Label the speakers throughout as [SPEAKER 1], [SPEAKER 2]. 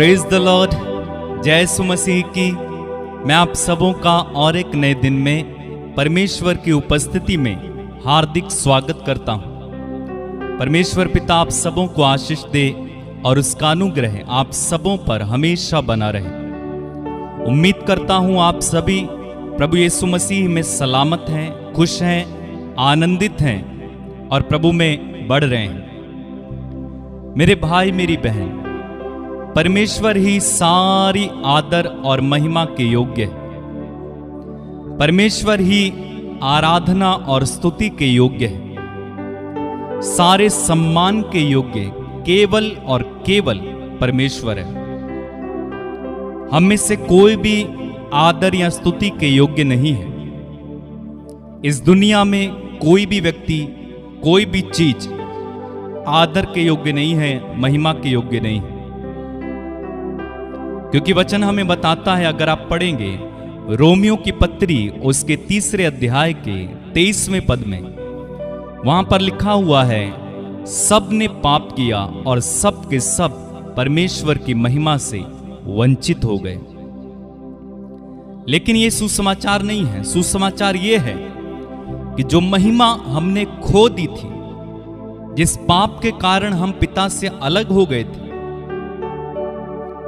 [SPEAKER 1] Praise the Lord. जय यीशु मसीह की। मैं आप सबों का और एक नए दिन में परमेश्वर की उपस्थिति में हार्दिक स्वागत करता हूं। परमेश्वर पिता आप सबों को आशीष दे और उसका अनुग्रह आप सबों पर हमेशा बना रहे। उम्मीद करता हूं आप सभी प्रभु यीशु मसीह में सलामत हैं, खुश हैं, आनंदित हैं और प्रभु में बढ़ रहे हैं। मेरे भाई मेरी बहन, परमेश्वर ही सारी आदर और महिमा के योग्य है। परमेश्वर ही आराधना और स्तुति के योग्य है। सारे सम्मान के योग्य केवल और केवल परमेश्वर है। हम में से कोई भी आदर या स्तुति के योग्य नहीं है। इस दुनिया में कोई भी व्यक्ति, कोई भी चीज आदर के योग्य नहीं है, महिमा के योग्य नहीं है। क्योंकि वचन हमें बताता है, अगर आप पढ़ेंगे रोमियो की पत्री उसके 3 अध्याय के 23वें पद में, वहां पर लिखा हुआ है, सब ने पाप किया और सब के सब परमेश्वर की महिमा से वंचित हो गए। लेकिन यह सुसमाचार नहीं है। सुसमाचार यह है कि जो महिमा हमने खो दी थी, जिस पाप के कारण हम पिता से अलग हो गए थे,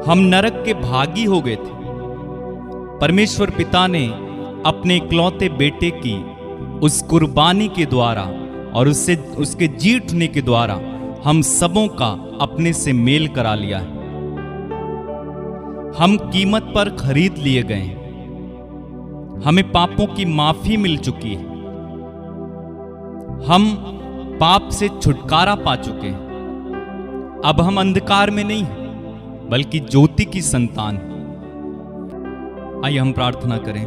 [SPEAKER 1] हम नरक के भागी हो गए थे, परमेश्वर पिता ने अपने इकलौते बेटे की उस कुर्बानी के द्वारा और उसके जी उठने के द्वारा हम सबों का अपने से मेल करा लिया है। हम कीमत पर खरीद लिए गए हैं। हमें पापों की माफी मिल चुकी है। हम पाप से छुटकारा पा चुके हैं। अब हम अंधकार में नहीं हैं, बल्कि ज्योति की संतान। आइए हम प्रार्थना करें।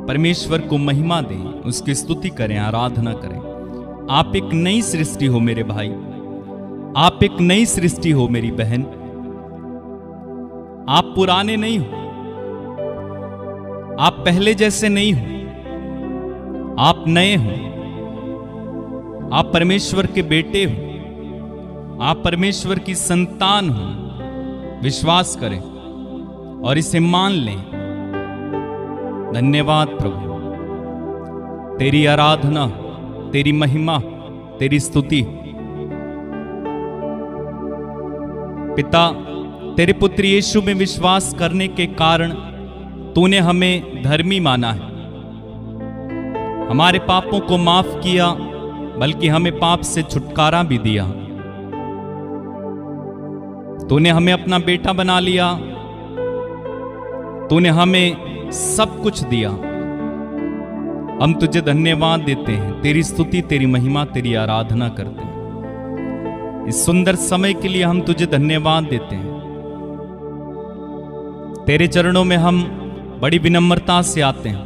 [SPEAKER 1] परमेश्वर को महिमा दें, उसकी स्तुति करें, आराधना करें। आप एक नई सृष्टि हो मेरे भाई, आप एक नई सृष्टि हो मेरी बहन। आप पुराने नहीं हो, आप पहले जैसे नहीं हो, आप नए हो। आप परमेश्वर के बेटे हो, आप परमेश्वर की संतान हो। विश्वास करें और इसे मान लें। धन्यवाद प्रभु, तेरी आराधना, तेरी महिमा, तेरी स्तुति। पिता, तेरे पुत्र यीशु में विश्वास करने के कारण तूने हमें धर्मी माना है। हमारे पापों को माफ किया, बल्कि हमें पाप से छुटकारा भी दिया। तूने हमें अपना बेटा बना लिया। तूने हमें सब कुछ दिया। हम तुझे धन्यवाद देते हैं, तेरी स्तुति, तेरी महिमा, तेरी आराधना करते हैं। इस सुंदर समय के लिए हम तुझे धन्यवाद देते हैं। तेरे चरणों में हम बड़ी विनम्रता से आते हैं।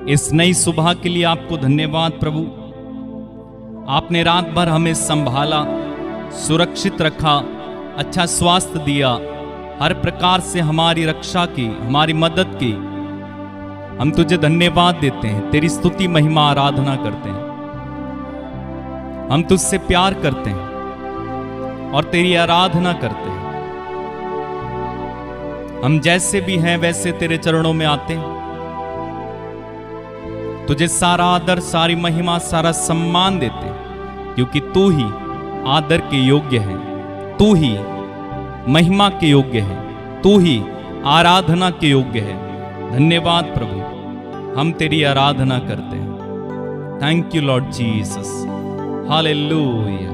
[SPEAKER 1] इस नई सुबह के लिए आपको धन्यवाद प्रभु। आपने रात भर हमें संभाला, सुरक्षित रखा, अच्छा स्वास्थ्य दिया, हर प्रकार से हमारी रक्षा की, हमारी मदद की। हम तुझे धन्यवाद देते हैं, तेरी स्तुति, महिमा, आराधना करते हैं। हम तुझसे प्यार करते हैं और तेरी आराधना करते हैं। हम जैसे भी हैं वैसे तेरे चरणों में आते हैं। तुझे सारा आदर, सारी महिमा, सारा सम्मान देते हैं, क्योंकि तू ही आदर के योग्य है, तू ही महिमा के योग्य है, तू ही आराधना के योग्य है। धन्यवाद प्रभु, हम तेरी आराधना करते हैं। Thank you Lord Jesus. Hallelujah.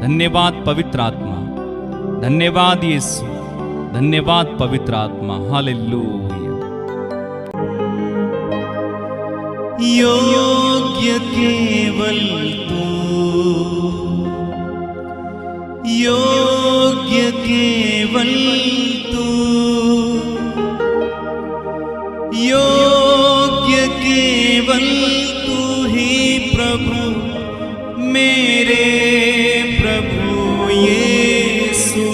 [SPEAKER 1] धन्यवाद पवित्र आत्मा, धन्यवाद यीशु, धन्यवाद पवित्र आत्मा। हालेलुया।
[SPEAKER 2] योग्य केवल तू, योग्य केवल तू, योग्य केवल तू ही प्रभु, मेरे प्रभु यीशु।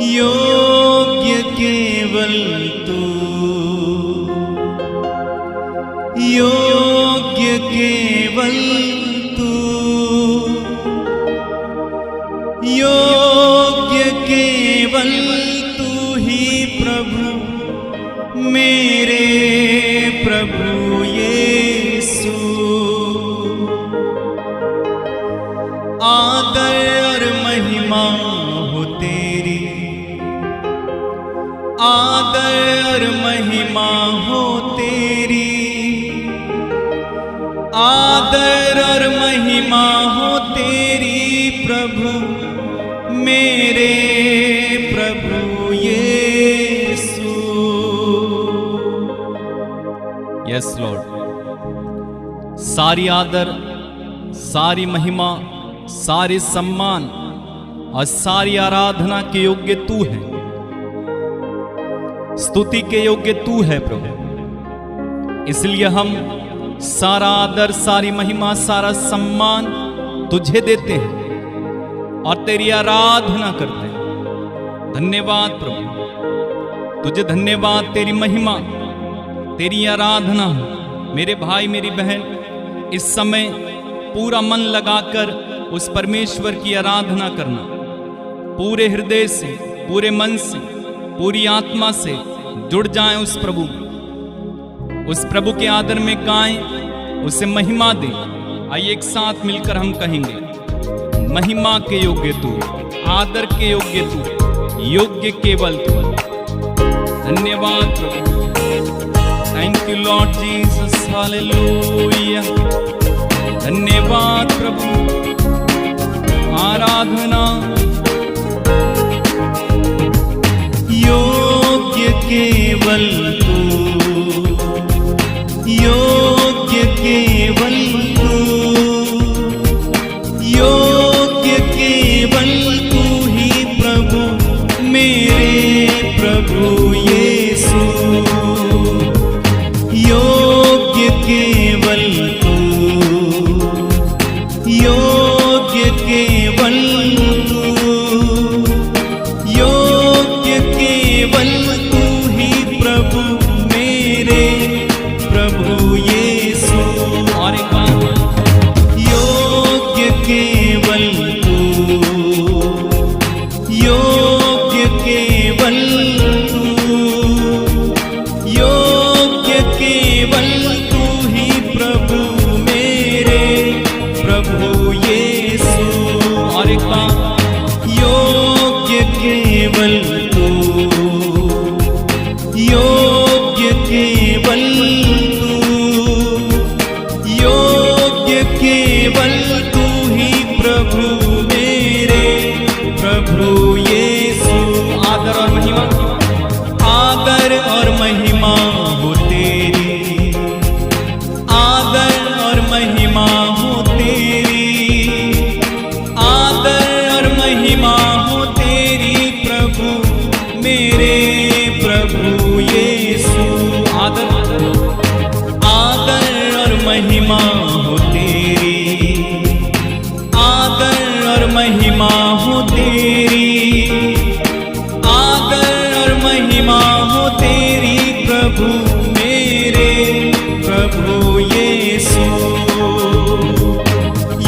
[SPEAKER 2] योग्य केवल तू, योग्य केवल तू, योग्य केवल तू ही प्रभु मेरे प्रभु यीशु। आदर और महिमा हो तेरी, आदर और महिमा हो तेरी, आदर और महिमा हो तेरी प्रभु मेरे प्रभु यीशु।
[SPEAKER 1] यस लॉर्ड, सारी आदर, सारी महिमा, सारे सम्मान और सारी आराधना के योग्य तू है, स्तुति के योग्य तू है प्रभु। इसलिए हम सारा आदर, सारी महिमा, सारा सम्मान तुझे देते हैं और तेरी आराधना करते हैं। धन्यवाद प्रभु, तुझे धन्यवाद, तेरी महिमा, तेरी आराधना हो। मेरे भाई मेरी बहन, इस समय पूरा मन लगाकर उस परमेश्वर की आराधना करना, पूरे हृदय से, पूरे मन से, पूरी आत्मा से जुड़ जाएं उस प्रभु के आदर में गाएं, उसे महिमा दें। आइए एक साथ मिलकर हम कहेंगे, महिमा के योग्य तू, आदर के योग्य तू, योग्य केवल तू। धन्यवाद प्रभु, thank you Lord Jesus, hallelujah. धन्यवाद प्रभु, आराधना।
[SPEAKER 2] योग्य केवल तू, योग्य केवल तू, योग्य केवल तू ही प्रभु मेरे प्रभु यीशु। योग्य केवल तू, योग्य केवल तू, योग्य केवल तू ही प्रभु मेरे प्रभु यीशु।
[SPEAKER 1] और एक बार,
[SPEAKER 2] योग्य केवल तू, योग्य केवल तू, योग्य केवल तू ही प्रभु मेरे प्रभु यीशु।
[SPEAKER 1] और एक बार,
[SPEAKER 2] योग्य केवल तू, योग्य केवल तू, योग्य केवल तू ही प्रभु मेरे प्रभु यीशु।
[SPEAKER 1] आदर और महिमा,
[SPEAKER 2] आदर और महिमा हो तेरी, आदर और महिमा हो तेरी, आदर और महिमा हो तेरी प्रभु मेरे प्रभु यीशु।
[SPEAKER 1] आदर,
[SPEAKER 2] आदर और महिमा हो तेरी, आदर और महिमा हो तेरी, आदर और महिमा हो तेरी प्रभु मेरे प्रभु यीशु।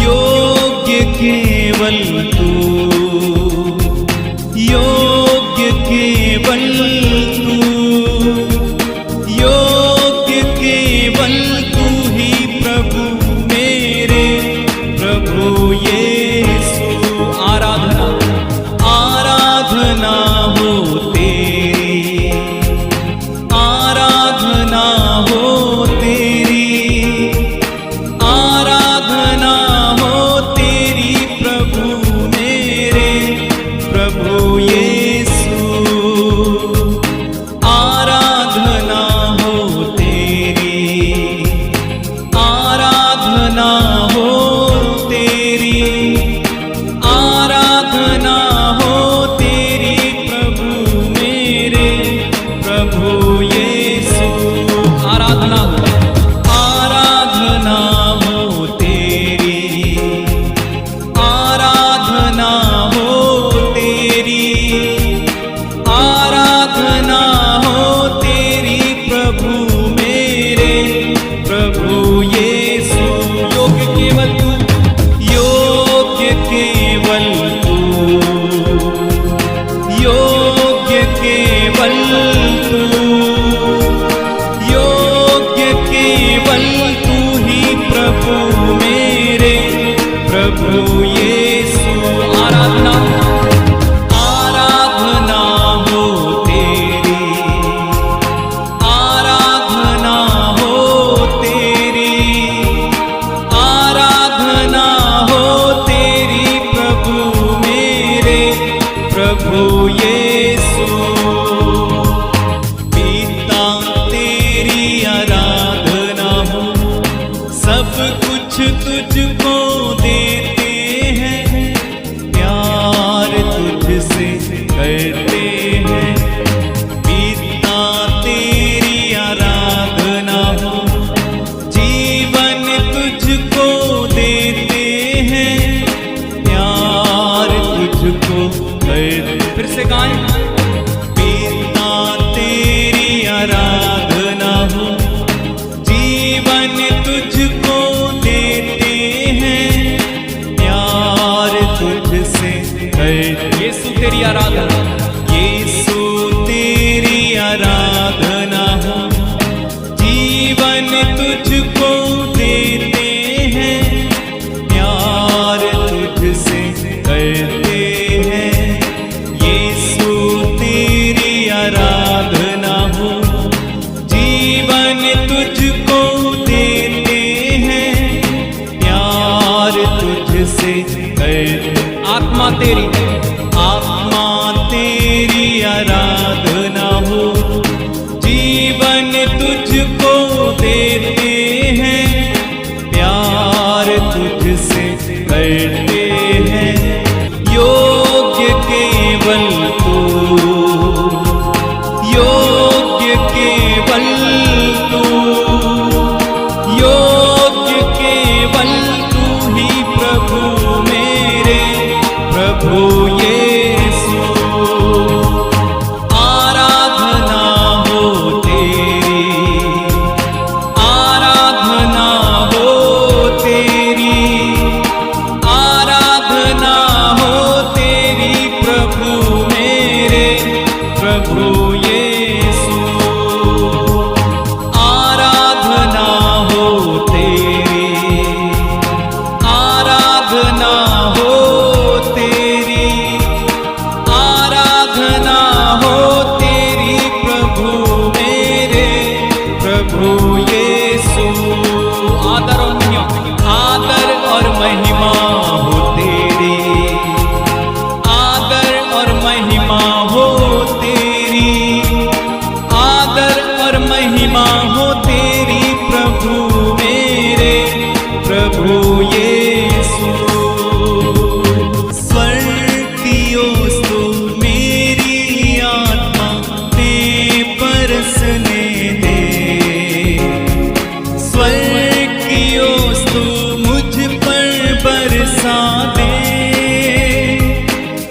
[SPEAKER 2] योग्य केवल तू, योग्य केवल तू, योग्य केवल तू ही प्रभु मेरे प्रभु यीशु।
[SPEAKER 1] आराधना,
[SPEAKER 2] आराधना हो तेरी, आराधना हो तेरी, आराधना हो तेरी प्रभु मेरे करते।
[SPEAKER 1] फिर से गाएं।
[SPEAKER 2] पिता तेरी आराधना हो, जीवन तुझको देते हैं, प्यार तुझसे करते।
[SPEAKER 1] यीशु तेरी आराधना,
[SPEAKER 2] यीशु तेरी आराधना हो, जीवन तुझको देते हैं, प्यार तुझसे करते हैं। यीशु तेरी आराधना हो, जीवन तुझको देते हैं, प्यार तुझसे करते।
[SPEAKER 1] आत्मा तेरी,
[SPEAKER 2] आत्मा तेरी आराधना हो, जीवन तुझको देते हैं, प्यार तुझसे करते हैं। योग्य केवल तू, योग्य केवल तू, योग्य केवल तू ही प्रभु मेरे, प्रभु यीशु। आराधना हो तेरी, आराधना हो तेरी, आराधना हो तेरी प्रभु मेरे, प्रभु यीशु। आराधना हो तेरी, आराधना हो तेरी, आराधना हो तेरी प्रभु मेरे, प्रभु यीशु। आदर और महिमा हो तेरी, आदर और महिमा हो तेरी, आदर और महिमा हो तेरी प्रभु मेरे, प्रभु यीशु। स्वर्ग की ओस्तु मेरी आत्मा पे बरसने दे, स्वर्ग की ओस्तु मुझ पर बरसा दे,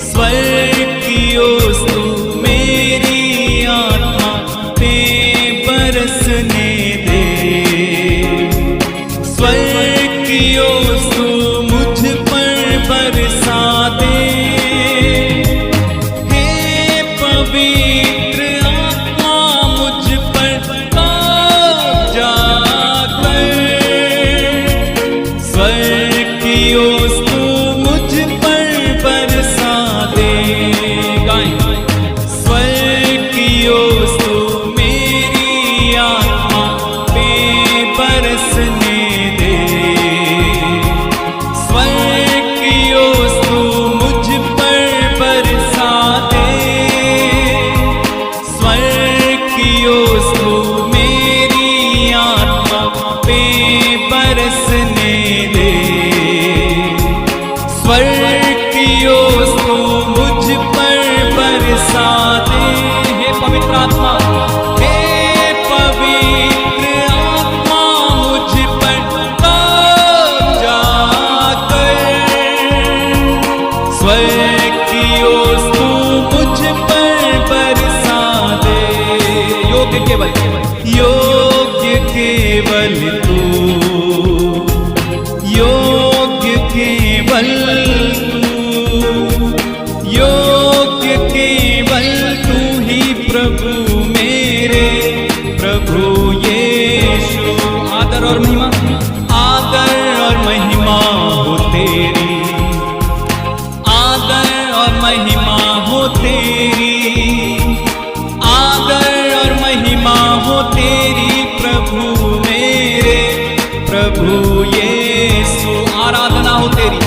[SPEAKER 2] स्वर्ग की ओस्तु मेरी आत्मा पे बरसने दे, स्वर्ग की ओस्तु मुझ पर बरसा दे। हे पवित्र आत्मा मुझ पर कब्जा कर, स्वर्ग की ओस्तु मुझ पर बरसा दे। गाएं। स्वर्ग की ओस्तु मेरी आत्मा पे बरसने दे, स्वर्ग की ओस्तु मुझ पर बरसा दे, स्वर्ग की ओस्तु मेरी आत्मा पे बरसने दे, स्वर्ग की ओस्तु मुझ पर बरसा दे। हे पवित्र आत्मा, हे पवित्र आत्मा मुझ पर कब्जा कर, स्वर्ग की ओस्तु मुझ पर बरसा दे। योग्य केवल, योग्य केवल तू, योग्य केवल तू, योग्य केवल तू ही प्रभु मेरे, प्रभु यीशु। आदर और महिमा, आदर और महिमा हो तेरी, आदर और महिमा हो तेरी, आदर और महिमा हो तेरी प्रभु मेरे, प्रभु यीशु। आराधना हो तेरी,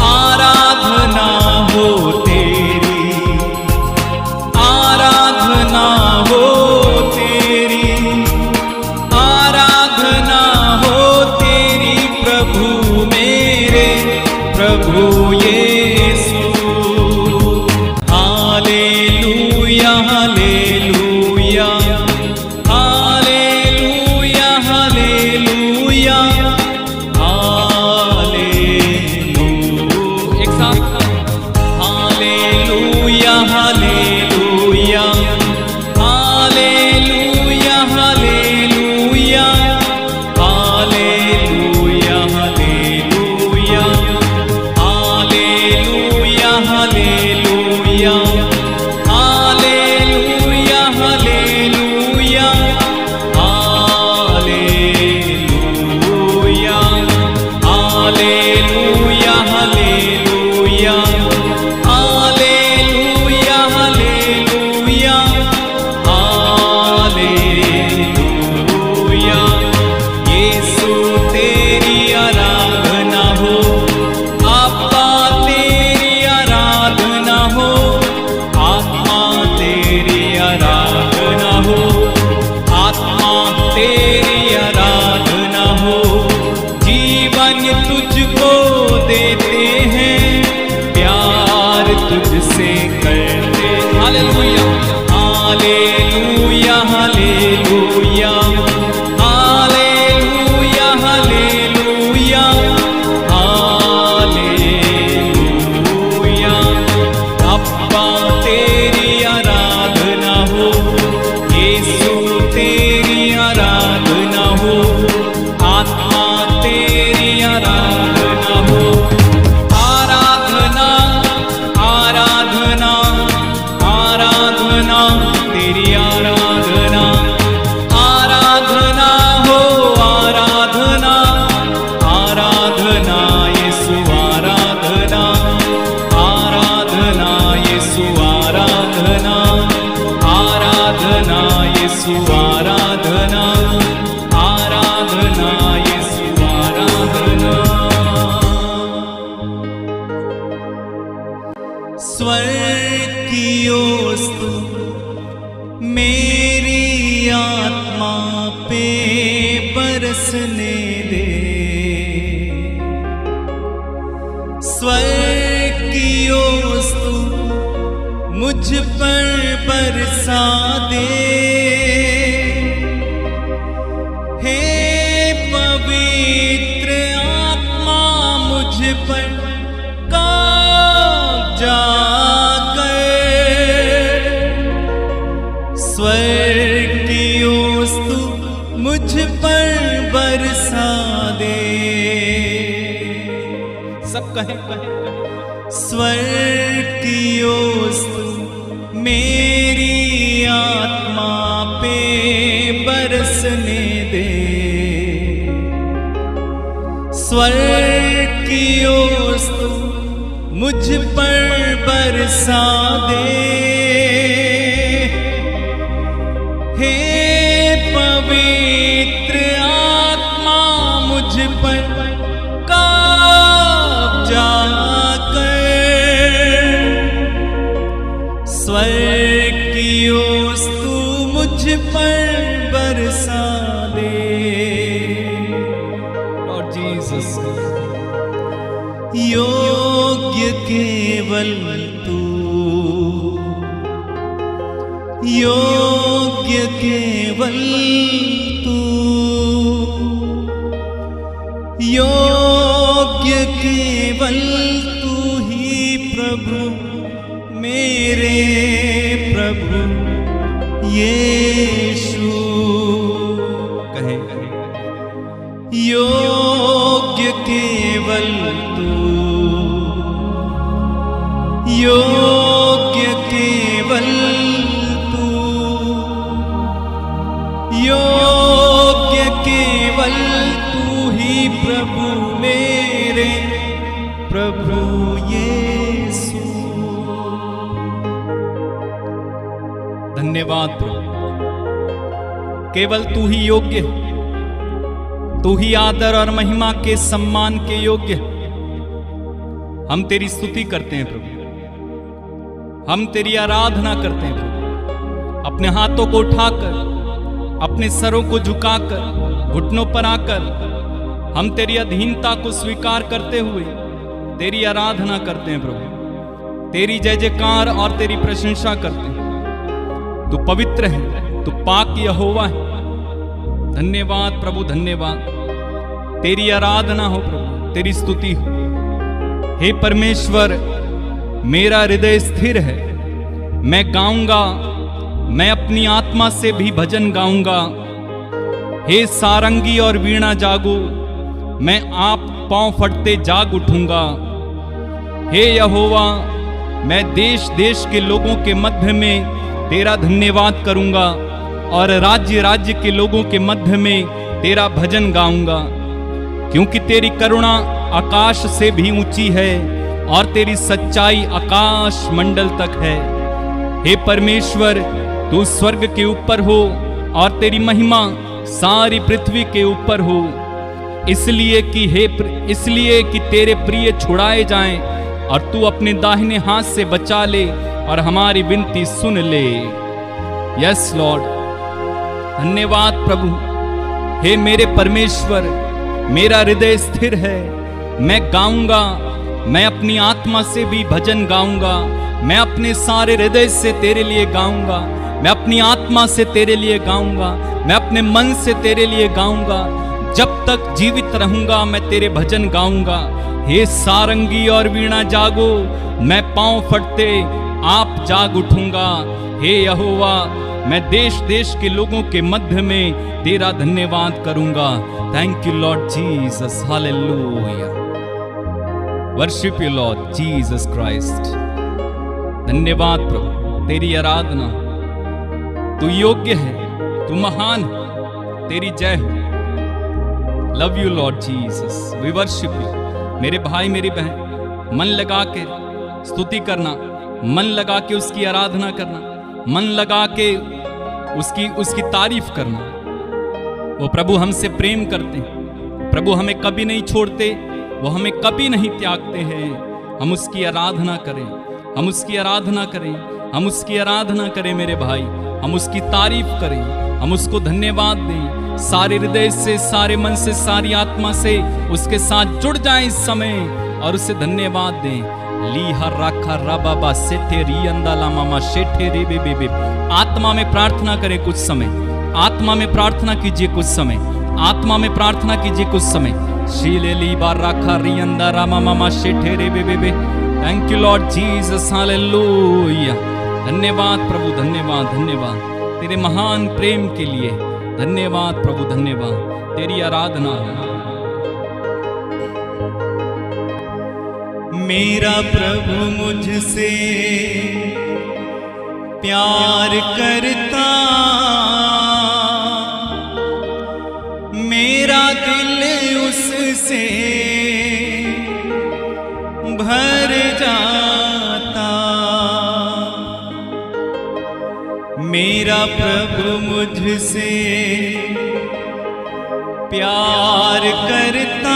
[SPEAKER 2] आराधना हो तेरी, आराधना हो तेरी, आराधना हो तेरी प्रभु मेरे, प्रभु यीशु। Hallelujah. Hallelujah hallelujah hallelujah hallelujah hallelujah hallelujah hallelujah hallelujah hallelujah hallelujah hallelujah hallelujah hallelujah hallelujah hallelujah यीशु तेरी आराधना हो आपा तेरी आराधना हो आत्मा तेरी आराधना हो आत्मा तेरी आराधना हो जीवन तुझको देते हैं प्यार तुझसे करते hallelujah hallelujah hallelujah hallelujah hallelujah hallelujah अप्पा तेरी आराधना हो यीशु तेरी आराधना हो आत्मा तेरी आराधना हो आराधना आराधना आराधना तेरी आराधना आराधना हो आराधना आराधना यीशु आराधना आराधना यीशु आराधना आराधना यीशु आराधना आराधना यीशु आराधना स्वर्ग की ओस्तु मेरी आत्मा पे बरसने दे स्वर्ग की ओस्तु मुझ पर बरसा दे हे पवित्र आत्मा मुझ पर कब्जा कर स्वर्ग की ओस्तु मुझ पर बरसा दे सब कहें स्वर्ग की ओस्तु मेरी आत्मा पे बरसने दे स्वर्ग की ओस्तु मुझ पर बरसा दे हे पवित्र आत्मा मुझ पर कब्जा कर स्वर्ग की ओस्तु मुझ पर बरसा दे लॉर्ड जीसस योग्य केवल तू योग्य केवल तू योग्य केवल तू ही प्रभु मेरे प्रभु यीशु कहे योग्य केवल तू योग्य केवल तू योग्य केवल तू ही प्रभु मेरे प्रभु यीशु धन्यवाद प्रभु केवल तू ही योग्य है तू ही आदर और महिमा के सम्मान के योग्य है हम तेरी स्तुति करते हैं प्रभु हम तेरी आराधना करते हैं प्रभु अपने हाथों को उठाकर अपने सरों को झुकाकर घुटनों पर आकर हम तेरी अधीनता को स्वीकार करते हुए तेरी आराधना करते हैं प्रभु तेरी जय जयकार और तेरी प्रशंसा करते हैं तू पवित्र है तू पाक यहोवा है धन्यवाद प्रभु धन्यवाद तेरी आराधना हो प्रभु तेरी स्तुति हो हे परमेश्वर मेरा हृदय स्थिर है मैं गाऊंगा, मैं अपनी आत्मा से भी भजन गाऊंगा। हे सारंगी और वीणा जागो, मैं आप पांव फटते जाग उठूंगा। हे यहोवा, मैं देश देश के लोगों के मध्य में तेरा धन्यवाद करूंगा और राज्य राज्य के लोगों के मध्य में तेरा भजन गाऊंगा, क्योंकि तेरी करुणा आकाश से भी ऊंची है और तेरी सच्चाई आकाश मंडल तक है। हे परमेश्वर, तू स्वर्ग के ऊपर हो और तेरी महिमा सारी पृथ्वी के ऊपर हो, इसलिए कि तेरे प्रिय छुड़ाए जाएं और तू अपने दाहिने हाथ से बचा ले और हमारी विनती सुन ले। यस लॉर्ड, धन्यवाद प्रभु। हे मेरे परमेश्वर, मेरा हृदय स्थिर है, मैं गाऊंगा, मैं अपनी आत्मा से भी भजन गाऊंगा, मैं अपने सारे हृदय से तेरे लिए गाऊंगा, मैं अपनी आत्मा से तेरे लिए गाऊंगा, मैं अपने मन से तेरे लिए गाऊंगा। जब तक जीवित रहूंगा मैं तेरे भजन गाऊंगा। हे सारंगी और वीणा जागो, मैं पांव फटते आप जाग उठूंगा। हे यहोवा, मैं देश देश के लोगों के मध्य में तेरा धन्यवाद करूंगा। Thank you Lord Jesus, hallelujah. Worship you Lord Jesus Christ. धन्यवाद प्रभु, तेरी आराधना, तू योग्य है, तू महान है, तेरी जय हो। Love you Lord Jesus, we worship you. मेरे भाई मेरी बहन, मन लगा के स्तुति करना, मन लगा के उसकी आराधना करना, मन लगा के उसकी तारीफ करना। वो प्रभु हमसे प्रेम करते हैं, प्रभु हमें कभी नहीं छोड़ते, वो हमें कभी नहीं त्यागते हैं। हम उसकी आराधना करें, हम उसकी आराधना करें, हम उसकी आराधना करें मेरे भाई, हम उसकी तारीफ करें, हम उसको धन्यवाद दें। सारे हृदय से, सारे मन से, सारी आत्मा से उसके साथ जुड़ जाएं इस समय और उसे धन्यवाद दें। लीहा राखा राबाबा सेठे रियंदा लामामा शेठे रे बे बे बे। आत्मा में प्रार्थना करें कुछ समय, आत्मा में प्रार्थना कीजिए कुछ समय, आत्मा में प्रार्थना कीजिए कुछ समय। शीले ली बार राखा रियंदा रामा मामा शेठे रे बे बे बे। Thank you Lord Jesus, hallelujah. धन्यवाद प्रभु, धन्यवाद, धन्यवाद तेरे महान प्रेम के लिए। धन्यवाद प्रभु, धन्यवाद, तेरी आराधना है।
[SPEAKER 1] मेरा प्रभु मुझसे प्यार करता, मेरा दिल उससे भर जाता। मेरा प्रभु मुझसे प्यार करता,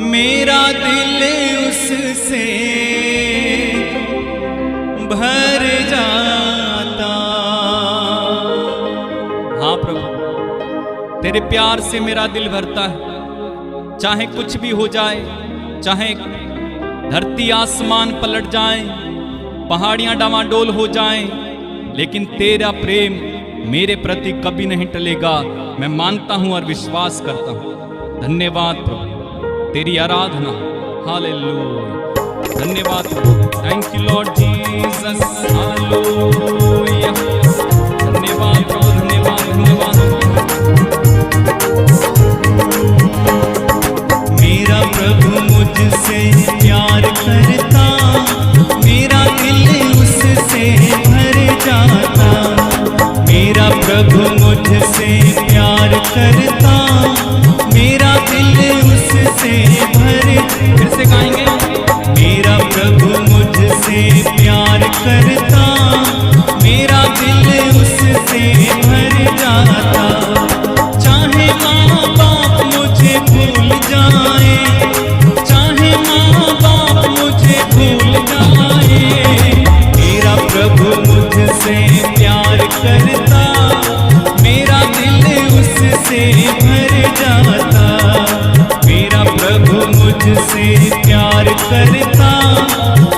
[SPEAKER 1] मेरा दिल उससे भर जाता।
[SPEAKER 2] हाँ प्रभु, तेरे प्यार से मेरा दिल भरता है। चाहे कुछ भी हो जाए, चाहे धरती आसमान पलट जाए, पहाड़ियां डामाडोल हो जाएं, लेकिन तेरा प्रेम मेरे प्रति कभी नहीं टलेगा। मैं मानता हूं और विश्वास करता हूं। धन्यवाद प्रभु, तेरी आराधना, हालेलुया। धन्यवाद प्रभु, thank you Lord Jesus, hallelujah. धन्यवाद प्रभु, धन्यवाद, धन्यवाद।
[SPEAKER 1] मेरा प्रभु मुझसे प्यार करता, मेरा दिल उससे भर जाता। मेरा प्रभु मुझसे प्यार करता, मेरा दिल उससे भर।
[SPEAKER 2] फिर से गाएंगे।
[SPEAKER 1] मेरा प्रभु मुझसे प्यार करता, मेरा दिल उससे भर जाता। चाहे माँ बाप मुझे भूल जाए, चाहे माँ बाप मुझे भूल जाए, मेरा प्रभु मुझसे प्यार करता, मेरा दिल उससे भर जाता। मेरा प्रभु मुझसे प्यार करता,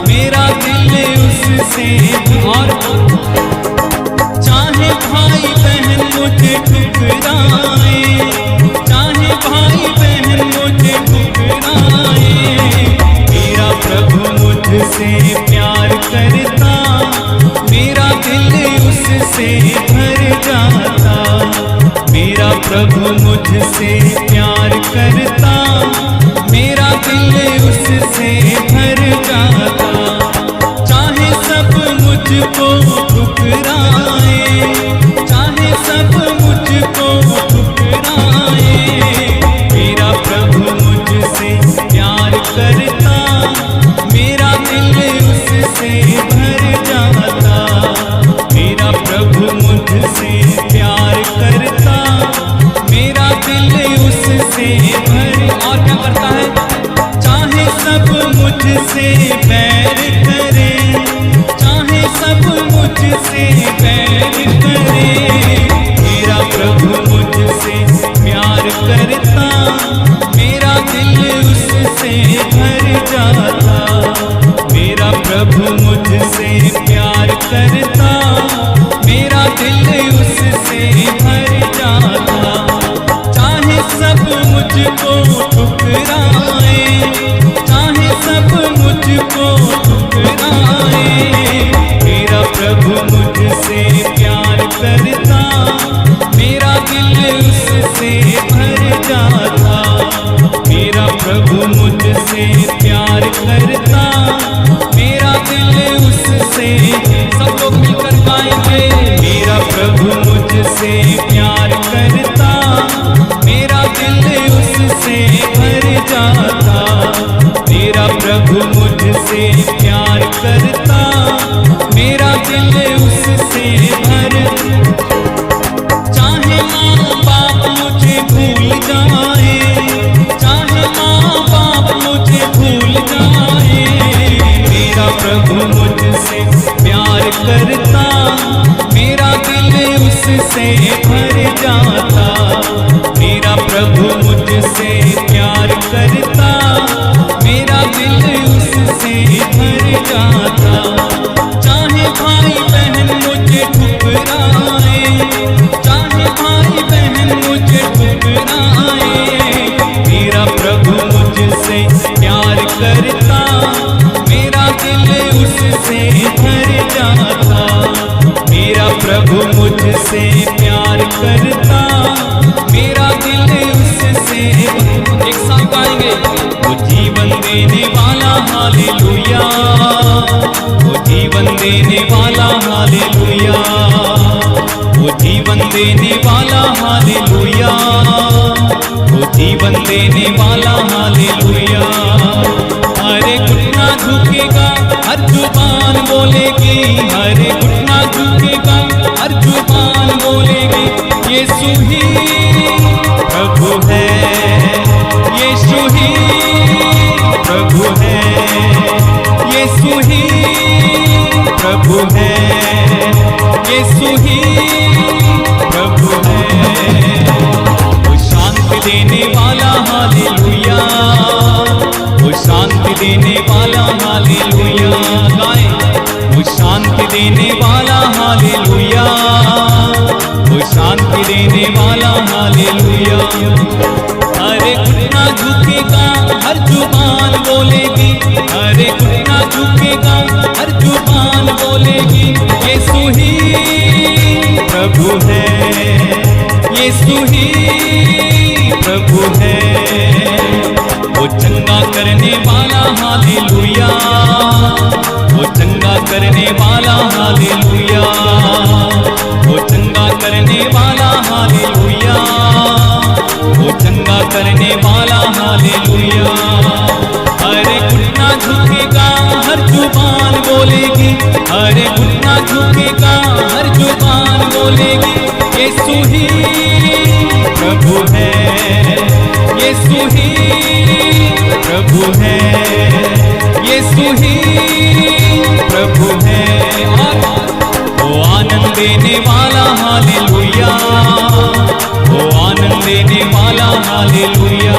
[SPEAKER 1] मेरा दिल उससे भर। चाहे भाई बहन मुझे ठुकराए, चाहे भाई बहन मुझे ठुकराए, मेरा प्रभु मुझ
[SPEAKER 2] मुझसे प्यार करता, मेरा दिल उससे भर जाता। मेरा प्रभु मुझसे प्यार करता, मेरा दिल उससे भर जाता। चाहे सब मुझको ठुकराए, चाहे सब मुझको ठुकराए, मेरा प्रभु मुझसे प्यार करता, मेरा दिल उससे भर जाता। मेरा प्रभु मुझसे प्यार करता, मेरा दिल उससे भर। और क्या करता है? चाहे सब मुझसे बैर करे, चाहे सब मुझसे बैर करे, मेरा प्रभु मुझसे प्यार करता, मेरा दिल उससे भर जाता। मेरा प्रभु मुझसे प्यार करता, मेरा दिल उससे भर जाता। चाहे सब मुझको ठुकराए, चाहे सब मुझको ठुकराए, मेरा प्रभु मुझसे प्यार करता, मेरा दिल उससे भर जाता। मेरा प्रभु मुझसे प्यार करता, मेरा दिल उससे। सब लोग मिलकर गाएंगे। मेरा प्रभु मुझसे प्यार करता, मेरा दिल उससे भर जाता। मेरा प्रभु मुझसे प्यार करता, मेरा दिल उससे भर। चाहे माँ बाप मुझे भूल जाए, चाहे माँ बाप मुझे भूल जाए, मेरा प्रभु मुझसे प्यार करता, मेरा दिल उससे भर जाता। मेरा प्रभु मुझसे प्यार करता, मेरा दिल उससे भर जाता। चाहे भाई बहन मुझे ठुकराए, चाहे भाई बहन मुझे ठुकराए, मेरा प्रभु मुझसे प्यार करता, मेरा दिल उससे भर जाता। मेरा प्रभु मुझसे प्यार करता, मेरा दिल उससे। एक साथ गाएंगे। वो जीवन देने वाला हालेलुया, वो जीवन देने वाला हालेलुया, वो जीवन देने वाला हालेलुया, वो जीवन देने वाला हालेलुया। हरे घुटना झुकेगा, हर जुबान बोलेगी, हरे घुटना झुकेगा, हर जुबान बोलेगी, यीशु ही प्रभु है, यीशु ही प्रभु है, यीशु ही प्रभु है, यीशु ही प्रभु है। वो शांति देने वाला हालेलुया, वो शांति देने वाला हालेलुया। गाएं। वो शांति देने वाला हालेलुया, वो शांति देने वाला हालेलुया। हरे घुटना झुकेगा, हर जुबान बोलेगी, हरे घुटना झुकेगा, हर जुबान बोलेगी, यीशु ही प्रभु है, यीशु ही प्रभु है। वो चंगा करने वाला हालेलुया, वो चंगा करने वाला हालेलुया, वो चंगा करने वाला हालेलुया, वो चंगा करने वाला हालेलुया। हरे घुटना झुकेगा, हर जुबान बोलेगी, हरे घुटना झुकेगा, हर जुबान बोलेगी, यीशु ही प्रभु है, यीशु ही प्रभु है, यीशु ही प्रभु है। वो आनंद देने वाला हालेलुया, वो आनंद देने वाला हालेलुया,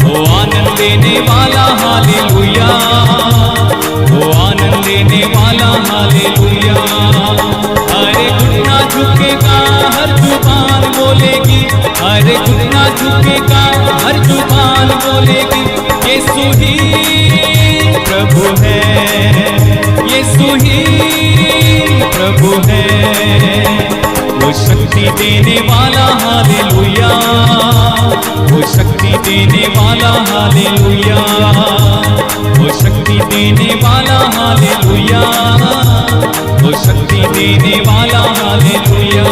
[SPEAKER 2] वो आनंद देने वाला हालेलुया, वो आनंद देने वाला हालेलुया। हरे घुटना झुकेगा, हर जुबान बोलेगी, हरे घुटना झुकेगा, हर जुबान बोलेगी, यीशु ही प्रभु यीशु ही प्रभु है, वो शक्ति देने वाला हालेलुया, वो शक्ति देने वाला हालेलुया, वो शक्ति देने वाला हालेलुया, वो शक्ति देने वाला हालेलुया।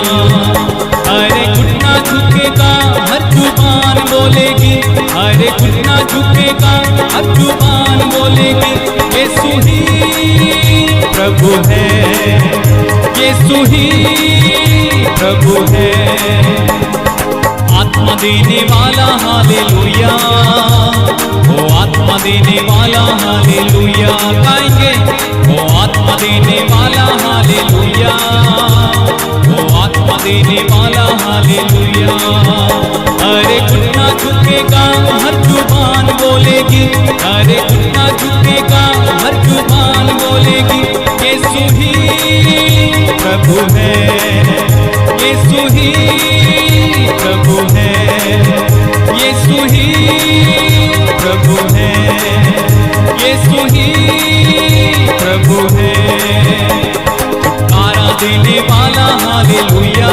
[SPEAKER 2] अरे घुटना झुकेगा हर जुबान बोलेगी, अरे घुटना झुकेगा हर जुबान बोलेगी, यीशु ही प्रभु है, यीशु ही प्रभु है। आत्मा देने वाला हालेलुया, वो आत्मा देने वाला हालेलुया, गाएंगे वो आत्मा देने वाला हालेलुया, वो आत्मा देने वाला हालेलुया। अरे घुटना झुकेगा हर जुबान बोलेगी, अरे घुटना झुकेगा हर जुबान बोलेगी, यीशु ही प्रभु है, यीशु ही प्रभु है, यीशु ही प्रभु है, यीशु ही प्रभु है। छुटकारा देने वाला हालेलुया,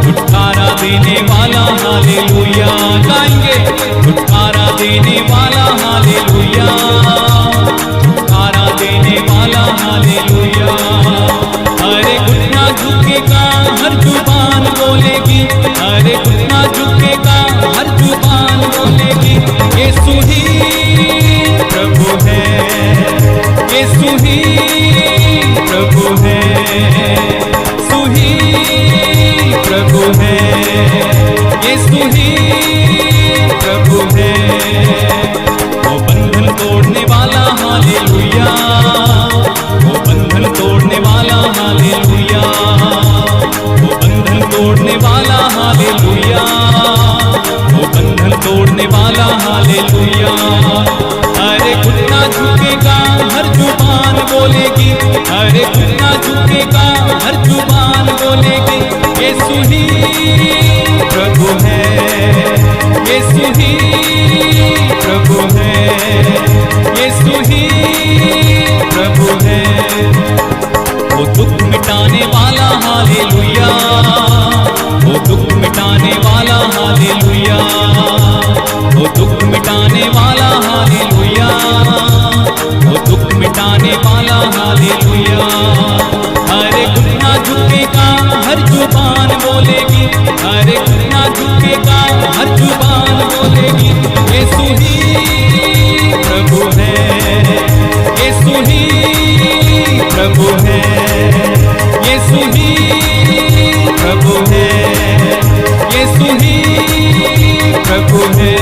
[SPEAKER 2] छुटकारा देने वाला हालेलुया, गाएंगे छुटकारा देने वाला हालेलुया, छुटकारा देने वाला हालेलुया। अरे घुटना झुकेगा हर जुबान बोलेगी, अरे घुटना झुकेगा हर जुबान बोलेगी, यीशु ही प्रभु है, यीशु ही प्रभु है, यीशु ही प्रभु है, यीशु ही प्रभु है। वो बंधन तोड़ने वाला हालेलुया, वो बंधन तोड़ने वाला हालेलुया, वो बंधन तोड़ने वाला हालेलुया, वो बंधन तोड़ने वाला हालेलुया। अरे घुटना झुकेगा हर जुबान बोलेगी, अरे घुटना झुकेगा हर जुबान बोलेगी, यीशु ही प्रभु है, यीशु ही प्रभु है, यीशु ही प्रभु है। वो दुख मिटाने वाला हालेलुया, वो दुख मिटाने वाला हालेलुया, वो दुख मिटाने वाला हालेलुया, वो दुख मिटाने वाला हालेलुया। अरे घुटना झुकेगा हर जुबान बोलेगी, अरे घुटना झुकेगा हर जुबान बोलेगी, यीशु ही प्रभु है, यीशु ही प्रभु है, यीशु ही प्रभु है, यीशु ही प्रभु है,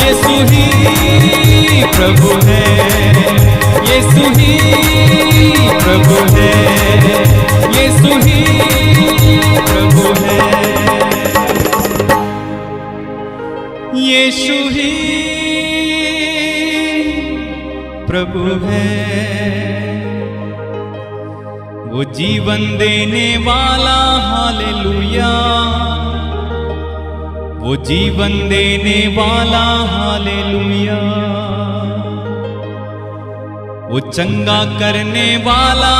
[SPEAKER 2] यीशु ही प्रभु है, यीशु ही प्रभु है, यीशु ही प्रभु है, यीशु ही प्रभु है। वो जीवन देने वाला हालेलुया, वो जीवन देने वाला हालेलुया, वो चंगा करने वाला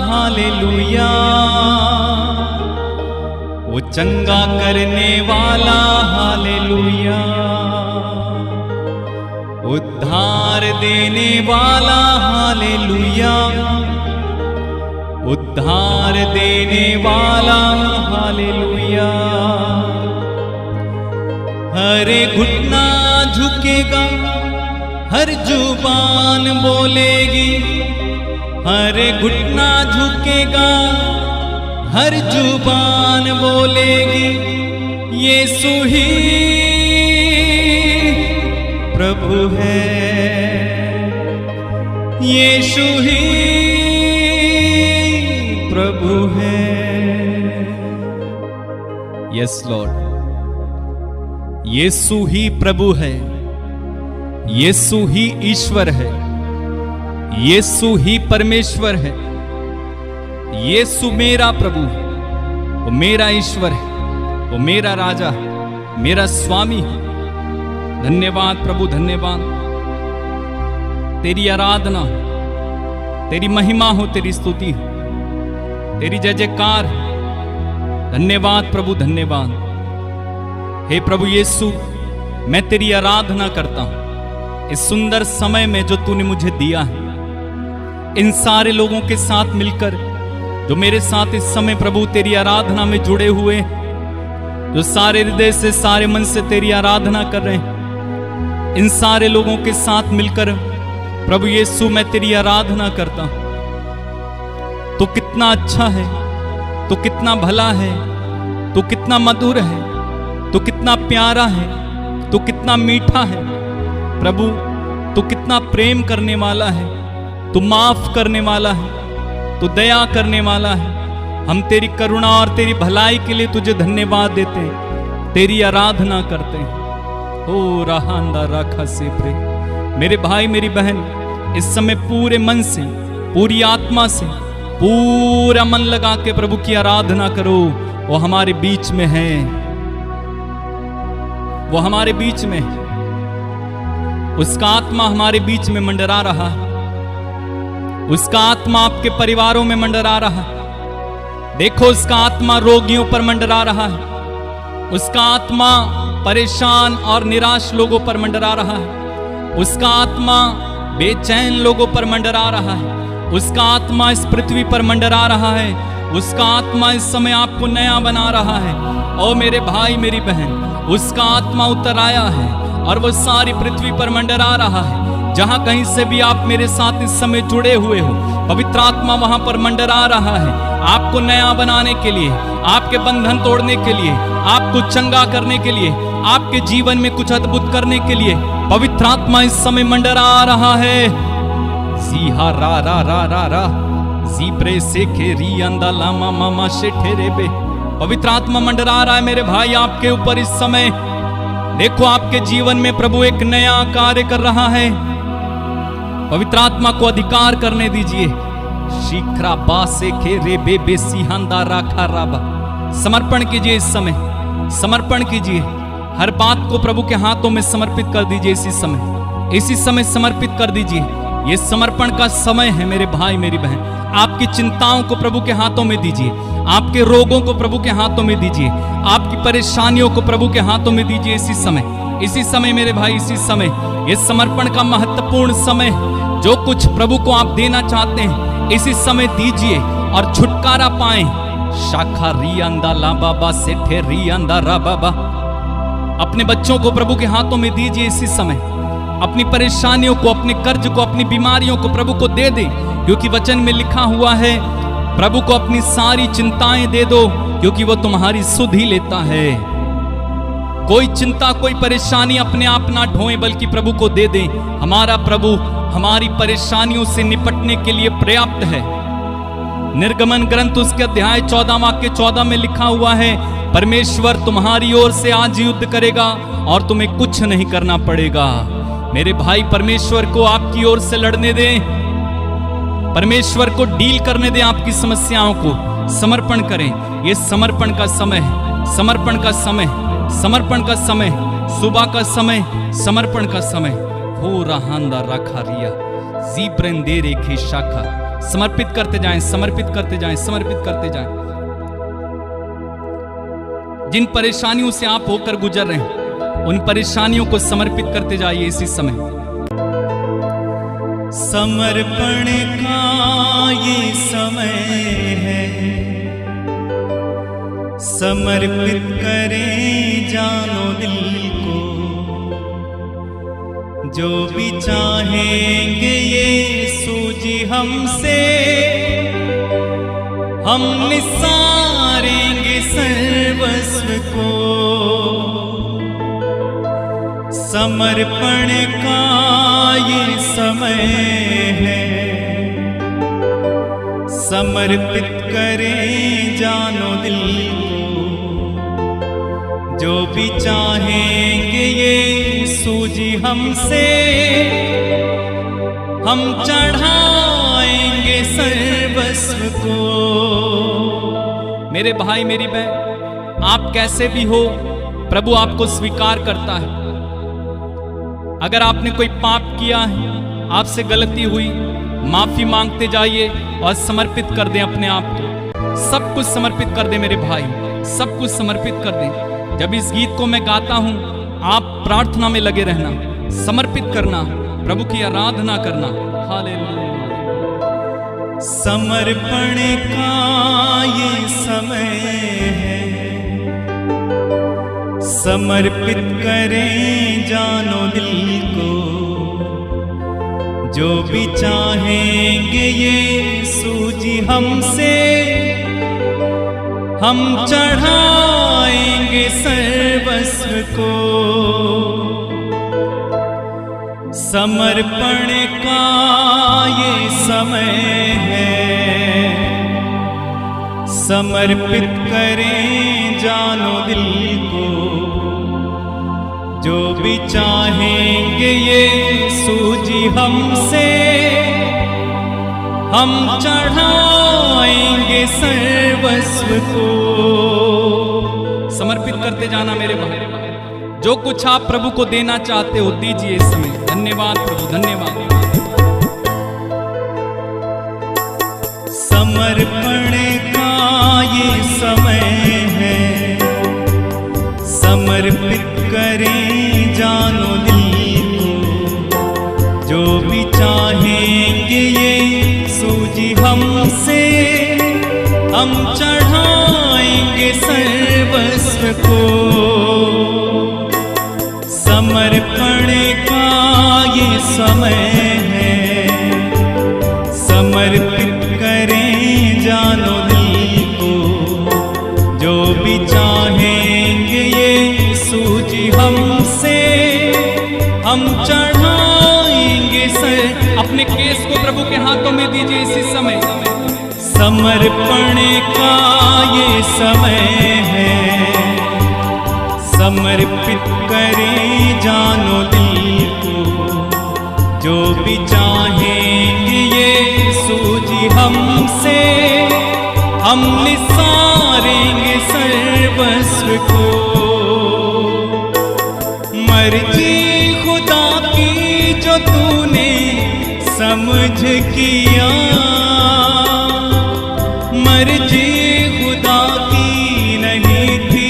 [SPEAKER 2] हालेलुया, वो चंगा करने वाला हालेलुया, उद्धार देने वाला हालेलुया, उद्धार देने वाला हालेलुया। हरे घुटना झुकेगा हर जुबान बोलेगी, हरे घुटना झुकेगा हर जुबान बोलेगी, यीशु ही प्रभु है, यीशु ही प्रभु है। यस लॉर्ड, यीशु ही प्रभु है, यीशु ही ईश्वर है, यीशु ही परमेश्वर है, यीशु मेरा प्रभु है, वो मेरा ईश्वर है, वो मेरा राजा है, मेरा स्वामी है। धन्यवाद प्रभु, धन्यवाद। तेरी आराधना, तेरी महिमा हो, तेरी स्तुति हो, तेरी जय जयकार। धन्यवाद प्रभु, धन्यवाद। हे प्रभु यीशु, मैं तेरी आराधना करता हूं इस सुंदर समय में जो तूने मुझे दिया है। इन सारे लोगों के साथ मिलकर जो मेरे साथ इस समय प्रभु तेरी आराधना में जुड़े हुए, जो सारे हृदय से, सारे मन से तेरी आराधना कर रहे हैं, इन सारे लोगों के साथ मिलकर प्रभु यीशु मैं तेरी आराधना करता हूं। तू कितना अच्छा है, तू कितना भला है, तू कितना मधुर है, तू कितना प्यारा है, तू कितना मीठा है प्रभु। तू कितना प्रेम करने वाला है, तू माफ करने वाला है, तू दया करने वाला है। हम तेरी करुणा और तेरी भलाई के लिए तुझे धन्यवाद देते हैं, तेरी आराधना करते हैं। ओ रहांदा राखा से प्रे। मेरे भाई मेरी बहन, इस समय पूरे मन से, पूरी आत्मा से, पूरा मन लगा के प्रभु की आराधना करो। वो हमारे बीच में है, वो हमारे बीच में है। उसका आत्मा हमारे बीच में मंडरा रहा है, उसका आत्मा आपके परिवारों में मंडरा रहा है। देखो, उसका आत्मा रोगियों पर मंडरा रहा है, उसका आत्मा परेशान और निराश लोगों पर मंडरा रहा है, उसका आत्मा बेचैन लोगों पर मंडरा रहा है, उसका आत्मा इस पृथ्वी पर मंडरा रहा है, उसका आत्मा इस समय आपको नया बना रहा है। ओ मेरे भाई मेरी बहन, उसका आत्मा उतर आया है और वो सारी पृथ्वी पर मंडरा रहा है। जहां कहीं से भी आप मेरे साथ इस समय जुड़े हुए हो, पवित्र आत्मा वहां पर मंडरा रहा है, आपको नया बनाने के लिए, आपके बंधन तोड़ने के लिए, आपको चंगा करने के लिए, आपके जीवन में कुछ अद्भुत करने के लिए पवित्र आत्मा इस समय मंडरा रहा है। जी हा रा रा रा रा रा जी प्रे से खेरी अंदा लामा मामा से ठेरे बे। पवित्र आत्मा मंडरा रहा है मेरे भाई आपके ऊपर इस समय। देखो, आपके जीवन में प्रभु एक नया कार्य कर रहा है। पवित्र आत्मा को अधिकार करने दीजिए। शीघ्रा बासे खेरे बे बे सिहांदा राखा राबा। समर्पण कीजिए इस समय, समर्पण कीजिए। हर बात को प्रभु के हाथों में समर्पित कर दीजिए। इसी समय समर्पित कर दीजिए। ये समर्पण का समय है मेरे भाई मेरी बहन। आपकी चिंताओं को प्रभु के हाथों में दीजिए, आपके रोगों को प्रभु के हाथों में दीजिए, आपकी परेशानियों को प्रभु के हाथों में दीजिए। इसी समय मेरे भाई, इसी समय, ये समर्पण का महत्वपूर्ण समय। जो कुछ प्रभु को आप देना चाहते हैं इसी समय दीजिए और छुटकारा पाएं। शाखा री अंदा ला बाबा से ठे री अंदा रा बाबा। अपने बच्चों को प्रभु के हाथों में दीजिए इसी समय। अपनी परेशानियों को, अपने कर्ज को, अपनी बीमारियों को प्रभु को दे दें, क्योंकि वचन में लिखा हुआ है, प्रभु को अपनी सारी चिंताएं दे दो, क्योंकि वो तुम्हारी सुध ही लेता है। कोई चिंता, कोई परेशानी अपने आप ना ढोएं, बल्कि प्रभु को दे दें। हमारा प्रभु हमारी परेशानियों से निपटने के लिए पर्याप्त है। निर्गमन ग्रंथ उसके अध्याय 14 वाक्य 14 में लिखा हुआ है, परमेश्वर तुम्हारी ओर से आज युद्ध करेगा और तुम्हें कुछ नहीं करना पड़ेगा। मेरे भाई, परमेश्वर को आपकी ओर से लड़ने दें, परमेश्वर को डील करने दें। आपकी समस्याओं को समर्पण करें। यह समर्पण का समय है, समर्पण का समय, समर्पण का समय, सुबह का समय, समर्पण का समय। हो रहांदा रखा रिया जी ब्रेंदे रेखी शाखा। समर्पित करते जाएं, समर्पित करते जाएं, समर्पित करते जाएं। जिन परेशानियों से आप होकर गुजर रहे हैं उन परेशानियों को समर्पित करते जाइए इसी समय।
[SPEAKER 1] समर्पण का ये समय है, समर्पित करें जानो दिल को। जो भी चाहेंगे यीशु जी हमसे, हम निसारेंगे सर्वस्व को। समर्पण का ये समय है, समर्पित करें जानो दिल को। जो भी चाहेंगे यीशु जी हमसे, हम चढ़ाएंगे सर्वस्व को।
[SPEAKER 2] मेरे भाई मेरी बहन, आप कैसे भी हो, प्रभु आपको स्वीकार करता है। अगर आपने कोई पाप किया है, आपसे गलती हुई, माफी मांगते जाइए और समर्पित कर दें अपने आप को। सब कुछ समर्पित कर दें मेरे भाई, सब कुछ समर्पित कर दें। जब इस गीत को मैं गाता हूं, आप प्रार्थना में लगे रहना, समर्पित करना, प्रभु की आराधना करना। हालेलुया।
[SPEAKER 1] समर्पण का ये समय है, समर्पित करें जानो दिल को, जो भी चाहेंगे ये सूजी हमसे, हम चढ़ाएंगे सर्वस्व को। समर्पण का ये समय है, समर्पित करें जानो दिल को, जो भी चाहेंगे ये सूजी हमसे, हम चढ़ाएंगे सर्वस्व को।
[SPEAKER 2] समर्पित करते जाना मेरे भाई। जो कुछ आप प्रभु को देना चाहते हो दीजिए इस समय। धन्यवाद प्रभु, धन्यवाद।
[SPEAKER 1] समर्पण का ये समय है, समर्पित करें जानो दिल को, जो भी चाहेंगे ये सूजी हमसे, हम चढ़ाएंगे सर्वस्व को। समर्पण का ये समय है, समर्पित करें जानो दिल को, जो भी चाहेंगे ये सूजी हमसे, हम चढ़ाएंगे सर।
[SPEAKER 2] अपने केस को प्रभु के हाथों में दीजिए इसी समय।
[SPEAKER 1] समर्पण का ये समय है, समर्पित करें जानो दिल को, जो भी चाहेंगे ये सूजी हमसे, हम निसारेंगे सर्वस्व को। मर्जी खुदा की जो तूने समझ किया, मर्जी खुदा की नहीं थी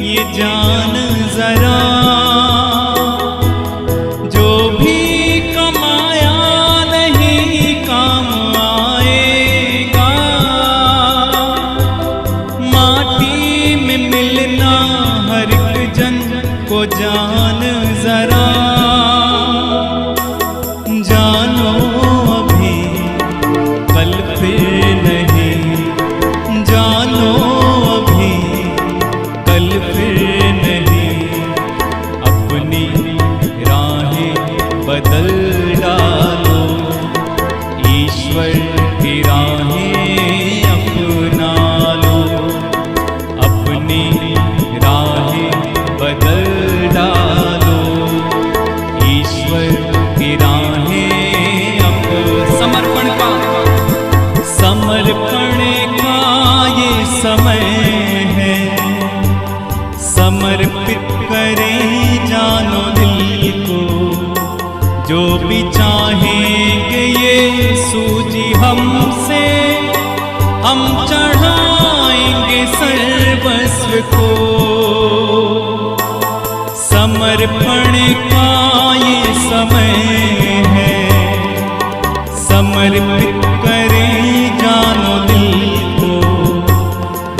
[SPEAKER 1] ये जान जरा, जो भी कमाया नहीं काम आएगा, माटी में मिलना हर एक जन को जान जरा। जानो अभी कल फिर नहीं, जानो अभी कल फिर नहीं, अपनी राहें बदल डालो, ईश्वर की राहें अपना लो, अपनी राहें बदल डालो, ईश्वर की राहें अपना।
[SPEAKER 2] समर्पण का,
[SPEAKER 1] समर्पण का ये समय है, समर्पित करें जानो दिल को, जो भी चाहेंगे ये सूजी हमसे, हम चढ़ाएंगे सर्वस्व को। समर्पण का ये समय है, समर्पित करें जानो दिल को,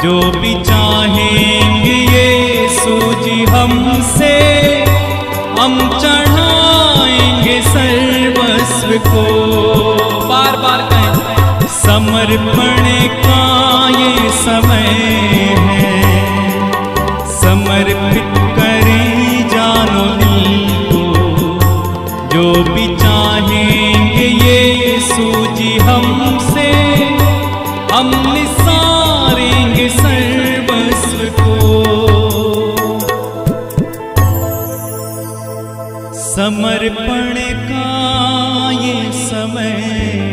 [SPEAKER 1] जो भी चाहेंगे ये सूजी हमसे, हम चढ़ाएंगे सर्वस्व को।
[SPEAKER 2] बार बार कहें।
[SPEAKER 1] समर्पण का ये समय है, समर्पित करें जानो दिल को, जो भी चाहेंगे ये सूजी हमसे, हम निसारेंगे सर्वस्व को। समर्पण का ये समय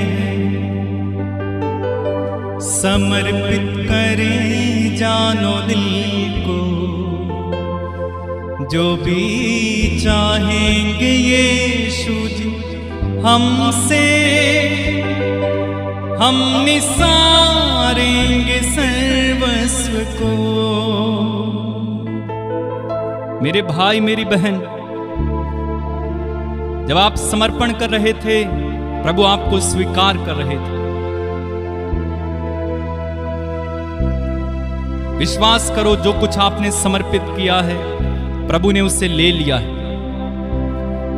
[SPEAKER 1] है, समर्पित करें जानो दिल को, जो भी चाहेंगे यीशु जी हमसे,
[SPEAKER 2] हम निसारेंगे सर्वस्व को। मेरे भाई मेरी बहन, जब आप समर्पण कर रहे थे, प्रभु आपको स्वीकार कर रहे थे। विश्वास करो, जो कुछ आपने समर्पित किया है, प्रभु ने उसे ले लिया है।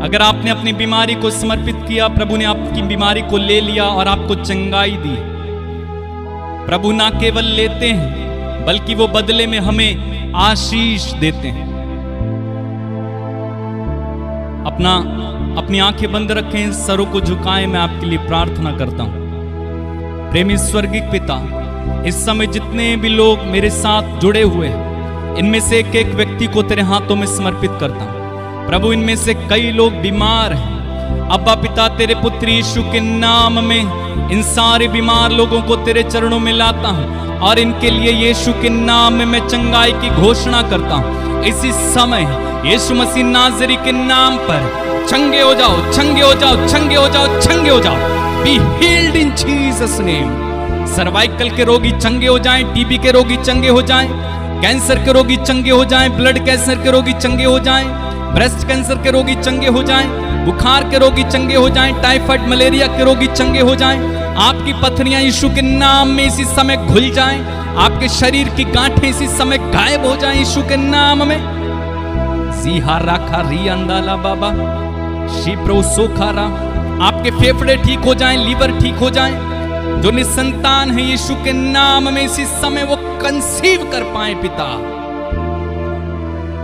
[SPEAKER 2] अगर आपने अपनी बीमारी को समर्पित किया, प्रभु ने आपकी बीमारी को ले लिया और आपको चंगाई दी। प्रभु ना केवल लेते हैं, बल्कि वो बदले में हमें आशीष देते हैं। अपनी आंखें बंद रखें, सरों को झुकाएं। मैं आपके लिए प्रार्थना करता हूं। प्रेमी स्वर्गीय पिता, इस समय जितने भी लोग मेरे साथ जुड़े हुए हैं, इनमें से एक एक व्यक्ति को तेरे हाथों में समर्पित करता हूं। प्रभु, इनमें से कई लोग बीमार हैं। अब्बा पिता, तेरे पुत्र यीशु के नाम में इन सारे बीमार लोगों को तेरे चरणों में लाता हूं और इनके लिए यीशु के नाम में मैं चंगाई की घोषणा करता हूं। इसी समय यीशु मसीह नाज़री के नाम पर चंगे हो जाओ, चंगे हो जाओ, चंगे हो जाओ, चंगे हो जाओ। Be healed in Jesus name. Cervical के रोगी चंगे हो जाएं, टीबी के रोगी चंगे हो जाएं, कैंसर के रोगी चंगे हो जाएं, ब्लड कैंसर के रोगी चंगे हो जाएं, ब्रेस्ट कैंसर के रोगी चंगे हो जाएं, बुखार के रोगी चंगे हो जाएं, टाइफाइड मलेरिया के रोगी चंगे हो जाएं। आपकी पथरियां यीशु के नाम में इसी समय खुल जाएं। आपके शरीर की गांठें इसी समय गायब हो जाएं यीशु के नाम में। जीहा राखा री अंदाला बाबा शिप्रो सोखारा। आपके फेफड़े ठीक हो जाएं, लीवर ठीक हो जाएं। जो निसंतान है, यीशु के नाम में इसी समय वो कंसीव कर पाए पिता।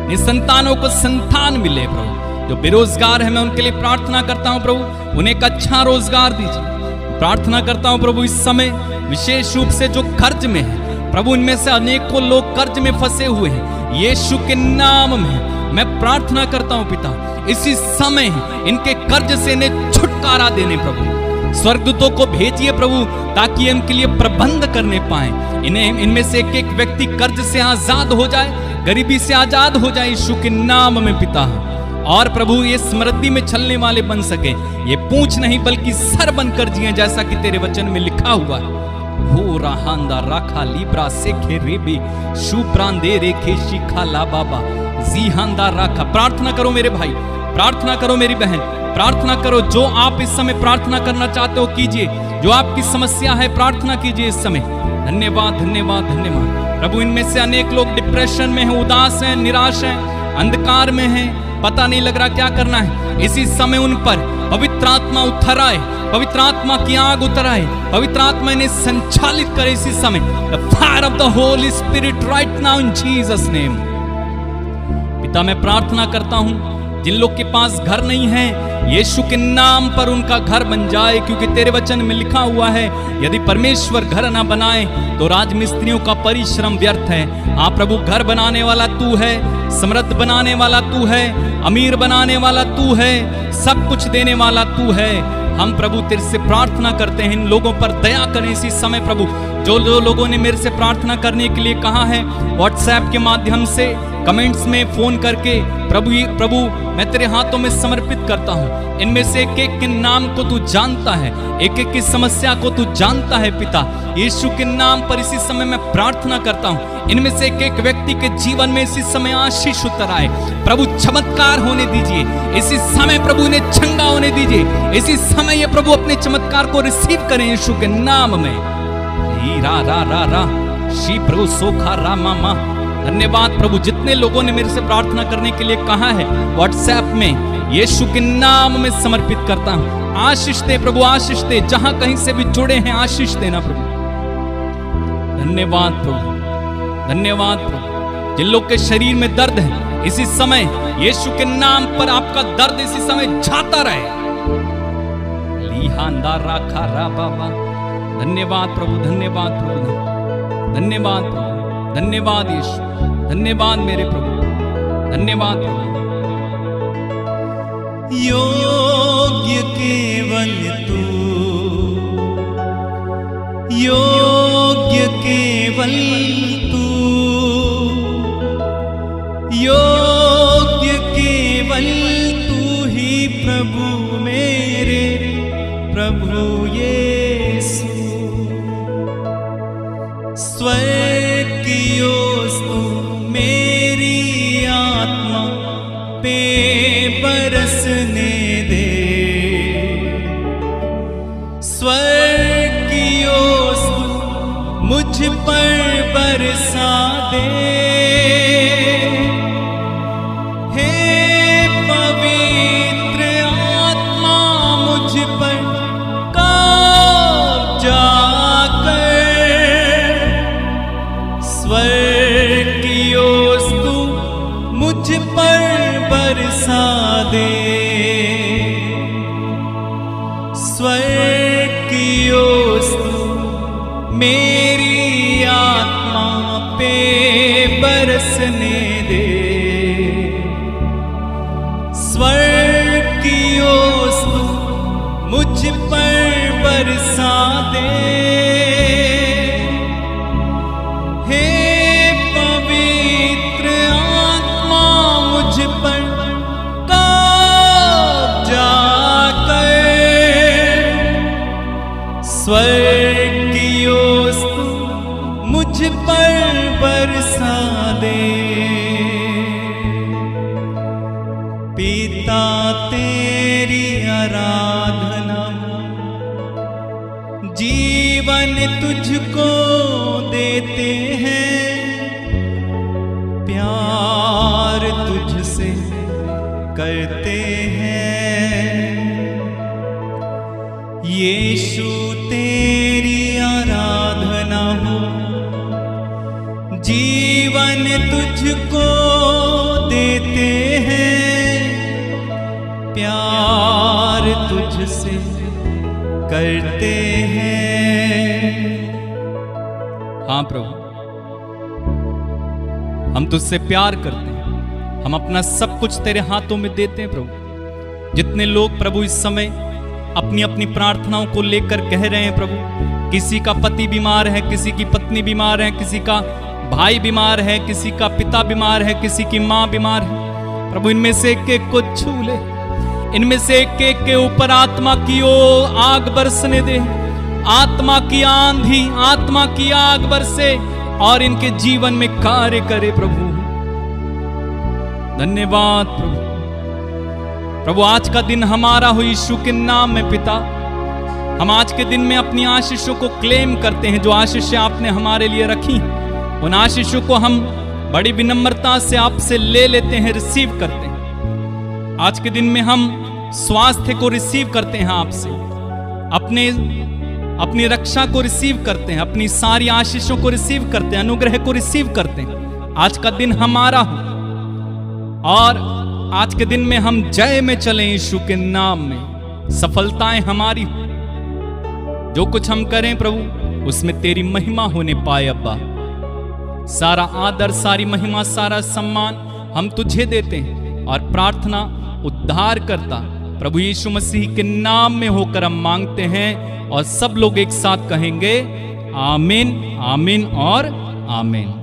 [SPEAKER 2] निसंतानों को संतान मिले प्रभु। जो बेरोजगार है, मैं उनके लिए प्रार्थना करता हूं प्रभु, उन्हें एक अच्छा रोजगार दीजिए। प्रार्थना करता हूं प्रभु, इस समय विशेष रूप से जो कर्ज में है प्रभु, इनमें से अनेकों लोग कर्ज में फंसे हुए हैं। यीशु के नाम में मैं प्रार्थना करता हूं पिता, इसी समय इनके कर्ज से इन्हें छुटकारा देने प्रभु। स्वर्गदूतों को भेजिए प्रभु, ताकि इनके लिए प्रबंध करने पाए। इनमें से एक एक व्यक्ति कर्ज से आजाद हो जाए, गरीबी से आजाद हो जाए यीशु के नाम में पिता। और प्रभु, ये समृद्धि में चलने वाले बन सके, ये पूंछ नहीं बल्कि सर बनकर जिए, जैसा कि तेरे वचन में लिखा हुआ है। हो राहांदा राखा लीब्रा सेखे रेबी शुप्रांदे रेखे शिखा ला बाबा जीहांदा राखा। प्रार्थना करो मेरे भाई, प्रार्थना करो मेरी बहन, प्रार्थना करो। जो आप इस समय प्रार्थना करना चाहते हो कीजिए। जो आपकी समस्या है, प्रार्थना कीजिए इस समय। धन्यवाद, धन्यवाद, धन्यवाद प्रभु। इनमें से अनेक लोग डिप्रेशन में हैं, उदास हैं, निराश हैं, अंधकार में हैं, पता नहीं लग रहा क्या करना है। इसी समय उन पर पवित्र आत्मा उतर आए, पवित्र आत्मा की आग उतर आए, पवित्र आत्मा इन्हें संचालित करे इसी समय। The fire of the Holi spirit right now in Jesus name. पिता, मैं प्रार्थना करता हूं, जिन लोग के पास घर नहीं है, यीशु के नाम पर उनका घर बन जाए, क्योंकि तेरे वचन में लिखा हुआ है, यदि परमेश्वर घर ना बनाए तो राजमिस्त्रियों का परिश्रम व्यर्थ है। हाँ प्रभु, घर बनाने वाला तू है, समृद्ध बनाने वाला तू है, अमीर बनाने वाला तू है, सब कुछ देने वाला तू है। हम प्रभु तेरे से प्रार्थना करते हैं, इन लोगों पर दया करें इसी समय प्रभु। जो लोगों ने मेरे से प्रार्थना करने के लिए कहा है, व्हाट्सएप के माध्यम से, कमेंट्स में फोन करके, प्रभु मैं तेरे हाथों में समर्पित करता हूं। इनमें से एक एक के नाम को तू जानता है, एक एक की समस्या को तू जानता है पिता। यीशु के नाम पर इसी समय मैं प्रार्थना करता हूं, इनमें से एक एक व्यक्ति के जीवन में इसी समय आशीष उतर आए प्रभु। चमत्कार होने दीजिए इसी समय प्रभु, इन्हें चंगा होने दीजिए इसी समय। ये प्रभु अपने चमत्कार को रिसीव करें यीशु के नाम में। रा रा रा रा शी प्रभु सोखा रा मामा। धन्यवाद प्रभु। जितने लोगों ने मेरे से प्रार्थना करने के लिए कहा है व्हाट्सएप में, यीशु के नाम में समर्पित करता हूं। आशीष दे प्रभु, आशीष दे। जहां कहीं से भी जुड़े हैं, आशीष देना प्रभु। धन्यवाद प्रभु, धन्यवाद प्रभु। जिन लोग के शरीर में दर्द है, इसी समय यीशु के नाम पर आपका दर्द इसी समय जाता रहे। लिहांदार राखा रा बाबा। धन्यवाद प्रभु, धन्यवाद प्रभु, धन्यवाद प्रभु, धन्यवाद यीशु, धन्यवाद मेरे प्रभु, धन्यवाद प्रभु।
[SPEAKER 3] योग्य केवल तू, योग्य केवल तू, योग्य केवल तू ही प्रभु मेरे प्रभु यीशु। पर बरसा दे। हे पवित्र आत्मा मुझ पर कब्जा कर। स्वर्ग की ओस्तु मुझ पर बरसा दे। स्वर्ग की ओस्तु मेरी आत्मा पे बरसने दे। स्वर्ग की ओस्तु मुझ पर बरसा दे। हे पवित्र आत्मा मुझ पर कब्जा कर। स्वर्ग की ओस्तु मुझ पर बरसा दे। पिता तेरी आराधना जीवन तुझको देते हैं। प्यार तुझसे करते हैं। यीशु तेरी आराधना हो जीवन तुझको देते हैं। प्यार तुझसे करते हैं।
[SPEAKER 2] हाँ प्रभु, हम तुझसे प्यार करते हैं। हम अपना सब कुछ तेरे हाथों में देते हैं प्रभु। जितने लोग प्रभु इस समय अपनी अपनी प्रार्थनाओं को लेकर कह रहे हैं प्रभु, किसी का पति बीमार है, किसी की पत्नी बीमार है, किसी का भाई बीमार है, किसी का पिता बीमार है, किसी की माँ बीमार है प्रभु, इनमें से एक एक को छू ले। इनमें से एक एक के ऊपर आत्मा की ओ आग बरसने दे। आत्मा की आंधी, आत्मा की आग बरसे और इनके जीवन में कार्य करे प्रभु। धन्यवाद प्रभु। प्रभु आज का दिन हमारा हो यीशु के नाम में पिता। हम आज के दिन में अपनी आशीषों को क्लेम करते हैं, जो आशीषें आपने हमारे लिए रखी। उन आशीषों को हम बड़ी विनम्रता से आपसे ले लेते हैं, रिसीव करते हैं। आज के दिन में हम स्वास्थ्य को रिसीव करते हैं आपसे, अपनी रक्षा को रिसीव करते हैं, अपनी सारी आशीषों को रिसीव करते हैं, अनुग्रह को रिसीव करते हैं। आज का दिन हमारा हो और आज के दिन में हम जय में चलें यीशु के नाम में। सफलताएं हमारी, जो कुछ हम करें प्रभु उसमें तेरी महिमा होने पाए। अब्बा सारा आदर, सारी महिमा, सारा सम्मान हम तुझे देते हैं और प्रार्थना उद्धार करता प्रभु यीशु मसीह के नाम में होकर हम मांगते हैं। और सब लोग एक साथ कहेंगे आमीन, आमीन और आमीन।